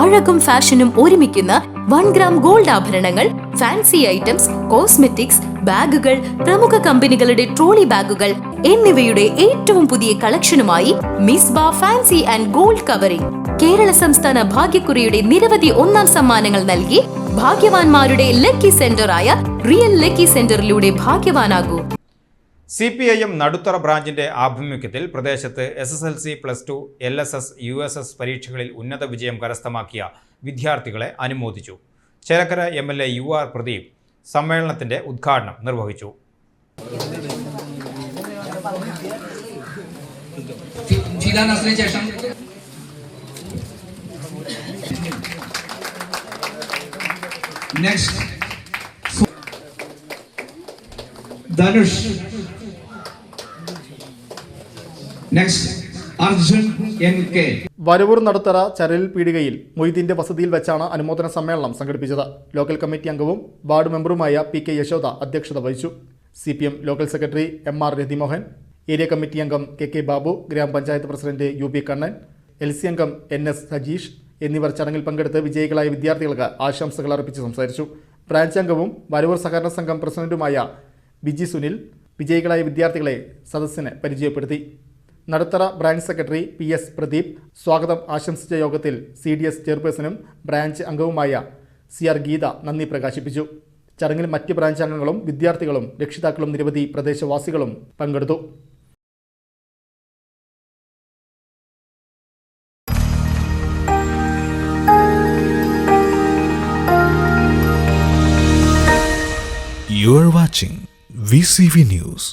അഴകും ഫാഷനും ഒരുമിക്കുന്ന 1 gram gold ആഭരണങ്ങൾ, ഫാൻസി ഐറ്റംസ്, കോസ്മെറ്റിക്സ്, ബാഗുകൾ, പ്രമുഖ കമ്പനികളുടെ ട്രോളി ബാഗുകൾ എന്നിവയുടെ ഏറ്റവും പുതിയ കളക്ഷനുമായി Misba fancy and gold covering Kerala സംസ്ഥാന ഭാഗ്യക്കുറിയുടെ നിരവധി ഒന്നാം സമ്മാനങ്ങൾ നൽകി ഭാഗ്യവാന്മാരുടെ ലക്കി സെന്ററായ റിയൽ ലക്കി സെന്ററിലൂടെ ഭാഗ്യവാനാകൂ. CPIM നടുത്തറ ബ്രാഞ്ചിന്റെ ആഭിമുഖ്യത്തിൽ പ്രദേശത്ത് SSLC, +2, LSS, USS പരീക്ഷകളിൽ ഉന്നത വിജയം കരസ്ഥമാക്കിയ വിദ്യാർത്ഥികളെ അനുമോദിച്ചു. ചേലക്കര MLA UR പ്രദീപ് സമ്മേളനത്തിന്റെ ഉദ്ഘാടനം നിർവഹിച്ചു. അർജുൻ NK. വരവൂർ നടുത്തറ ചരൽ പീടികയിൽ മൊയ്തീന്റെ വസതിയിൽ വെച്ചാണ് അനുമോദന സമ്മേളനം സംഘടിപ്പിച്ചത്. ലോക്കൽ കമ്മിറ്റി അംഗവും വാർഡ് മെമ്പറുമായ PK യശോദ അധ്യക്ഷത വഹിച്ചു. CPM local secretary MR Rathimohan, area committee അംഗം KK ബാബു, ഗ്രാമപഞ്ചായത്ത് പ്രസിഡന്റ് UB കണ്ണൻ, LC അംഗം NS സജീഷ് എന്നിവർ ചടങ്ങിൽ പങ്കെടുത്ത് വിജയികളായ വിദ്യാർത്ഥികൾക്ക് ആശംസകൾ അർപ്പിച്ച് സംസാരിച്ചു. ബ്രാഞ്ച് അംഗവും വരവൂർ സഹകരണ സംഘം പ്രസിഡന്റുമായ ബിജി സുനിൽ വിജയികളായ വിദ്യാർത്ഥികളെ സദസ്സിന് പരിചയപ്പെടുത്തി. Naduthara branch secretary PS Pradeep സ്വാഗതം ആശംസിച്ച യോഗത്തിൽ CDS ചെയർപേഴ്സണും ബ്രാഞ്ച് അംഗവുമായ CR ഗീത നന്ദി പ്രകാശിപ്പിച്ചു. ചടങ്ങിൽ മറ്റ് ബ്രാഞ്ച് അംഗങ്ങളും വിദ്യാർത്ഥികളും രക്ഷിതാക്കളും നിരവധി പ്രദേശവാസികളും പങ്കെടുത്തു. You are watching VCV News.